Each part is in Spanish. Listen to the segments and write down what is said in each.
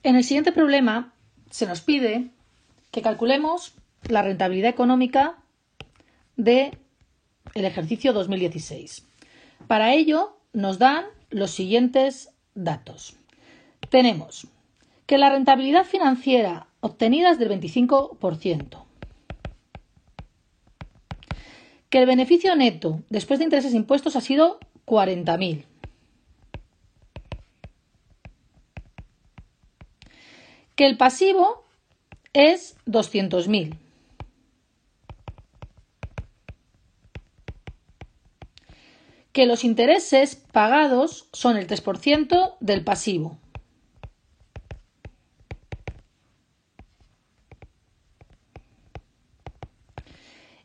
En el siguiente problema se nos pide que calculemos la rentabilidad económica del ejercicio 2016. Para ello nos dan los siguientes datos. Tenemos que la rentabilidad financiera obtenida es del 25%, que el beneficio neto después de intereses e impuestos ha sido 40.000, que el pasivo es 200.000, que los intereses pagados son el 3% del pasivo,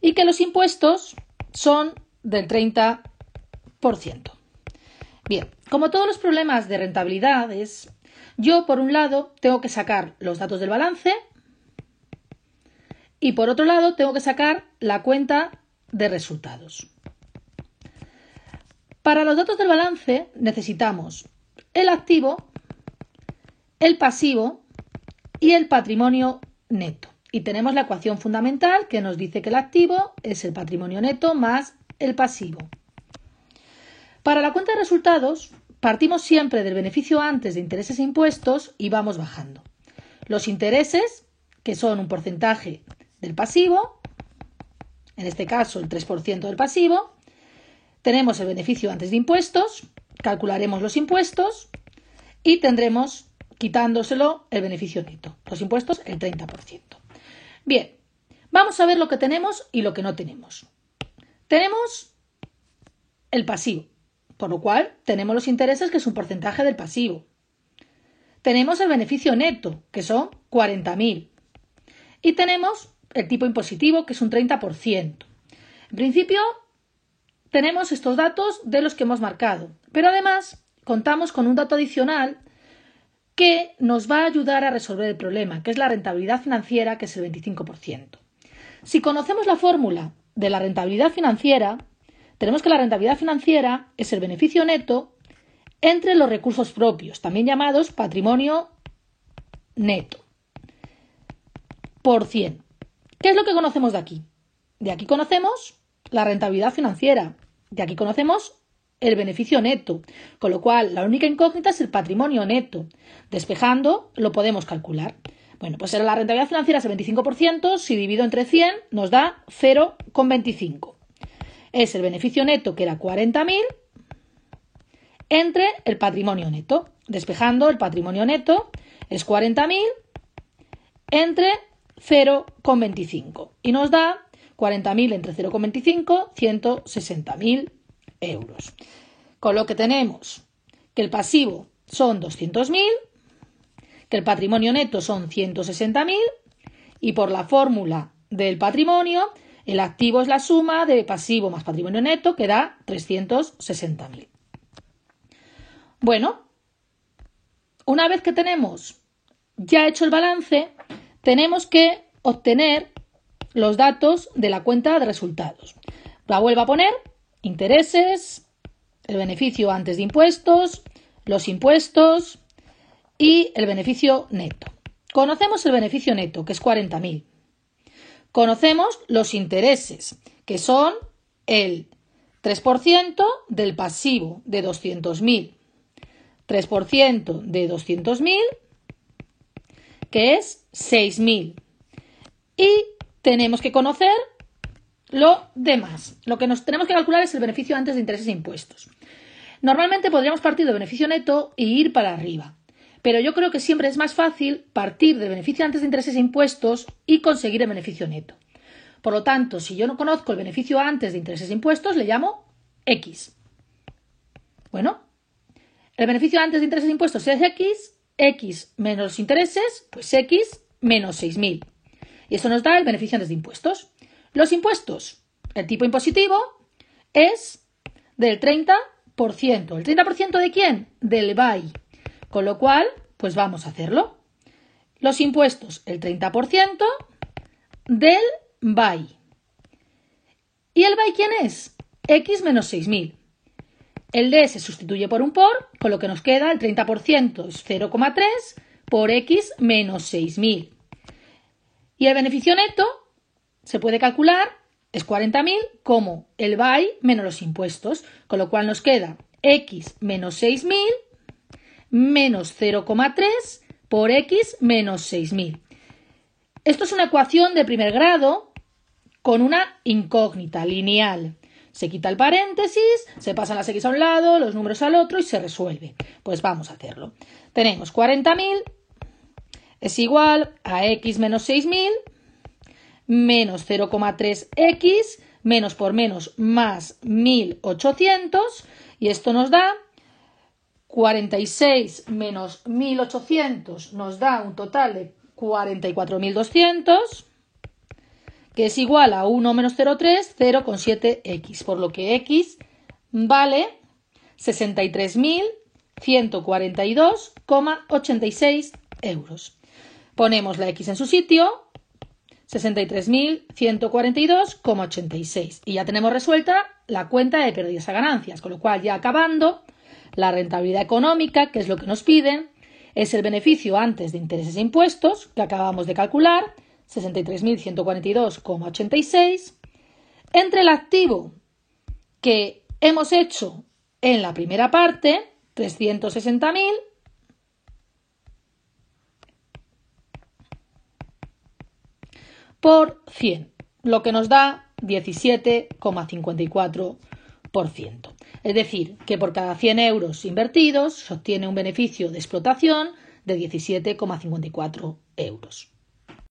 y que los impuestos son del 30%. Bien, como todos los problemas de rentabilidades, yo por un lado tengo que sacar los datos del balance y por otro lado tengo que sacar la cuenta de resultados. Para los datos del balance necesitamos el activo, el pasivo y el patrimonio neto. Y tenemos la ecuación fundamental que nos dice que el activo es el patrimonio neto más el pasivo. Para la cuenta de resultados partimos siempre del beneficio antes de intereses e impuestos y vamos bajando. Los intereses, que son un porcentaje del pasivo, en este caso el 3% del pasivo, tenemos el beneficio antes de impuestos, calcularemos los impuestos y tendremos, quitándoselo, el beneficio neto. Los impuestos, el 30%. Bien, vamos a ver lo que tenemos y lo que no tenemos. Tenemos el pasivo, por lo cual tenemos los intereses, que es un porcentaje del pasivo. Tenemos el beneficio neto, que son 40.000. Y tenemos el tipo impositivo, que es un 30%. En principio, tenemos estos datos de los que hemos marcado, pero además contamos con un dato adicional que nos va a ayudar a resolver el problema, que es la rentabilidad financiera, que es el 25%. Si conocemos la fórmula de la rentabilidad financiera, tenemos que la rentabilidad financiera es el beneficio neto entre los recursos propios, también llamados patrimonio neto, por 100. ¿Qué es lo que conocemos de aquí? De aquí conocemos la rentabilidad financiera, de aquí conocemos el beneficio neto, con lo cual la única incógnita es el patrimonio neto. Despejando lo podemos calcular. Bueno, pues la rentabilidad financiera es el 25%, si divido entre 100 nos da 0,25. Es el beneficio neto, que era 40.000, entre el patrimonio neto. Despejando, el patrimonio neto es 40.000 entre 0,25 y nos da 40.000 entre 0,25, 160.000 euros. Con lo que tenemos que el pasivo son 200.000, que el patrimonio neto son 160.000 y por la fórmula del patrimonio, el activo es la suma de pasivo más patrimonio neto, que da 360.000. Bueno, una vez que tenemos ya hecho el balance, tenemos que obtener los datos de la cuenta de resultados. La vuelvo a poner: intereses, el beneficio antes de impuestos, los impuestos y el beneficio neto. Conocemos el beneficio neto, que es 40.000. Conocemos los intereses, que son el 3% del pasivo de 200.000. 3% de 200.000, que es 6.000. Y tenemos que conocer lo demás. Lo que nos tenemos que calcular es el beneficio antes de intereses e impuestos. Normalmente podríamos partir del beneficio neto e ir para arriba, pero yo creo que siempre es más fácil partir del beneficio antes de intereses e impuestos y conseguir el beneficio neto. Por lo tanto, si yo no conozco el beneficio antes de intereses e impuestos, le llamo X. Bueno, el beneficio antes de intereses e impuestos es X menos los intereses, pues X menos 6.000. Y eso nos da el beneficio antes de impuestos. Los impuestos, el tipo impositivo es del 30%. ¿El 30% de quién? Del BAI. Con lo cual, pues vamos a hacerlo. Los impuestos, el 30% del BAI. ¿Y el BAI quién es? X menos 6.000. El D se sustituye por un por, con lo que nos queda el 30% es 0,3, por X menos 6.000. Y el beneficio neto se puede calcular, es 40.000 como el BAI menos los impuestos, con lo cual nos queda X menos 6.000 menos 0,3 por X menos 6.000. Esto es una ecuación de primer grado con una incógnita lineal. Se quita el paréntesis, se pasan las X a un lado, los números al otro y se resuelve. Pues vamos a hacerlo. Tenemos 40.000 es igual a X menos 6.000 menos 0,3X menos por menos más 1.800 y esto nos da 46 menos 1.800 nos da un total de 44.200, que es igual a 1 menos 0,3, 0,7x, por lo que x vale 63.142,86 euros. Ponemos la x en su sitio, 63.142,86, y ya tenemos resuelta la cuenta de pérdidas a ganancias, con lo cual ya acabando, la rentabilidad económica, que es lo que nos piden, es el beneficio antes de intereses e impuestos, que acabamos de calcular, 63.142,86, entre el activo que hemos hecho en la primera parte, 360.000, por 100, lo que nos da 17,54%. Es decir, que por cada 100 euros invertidos se obtiene un beneficio de explotación de 17,54 euros.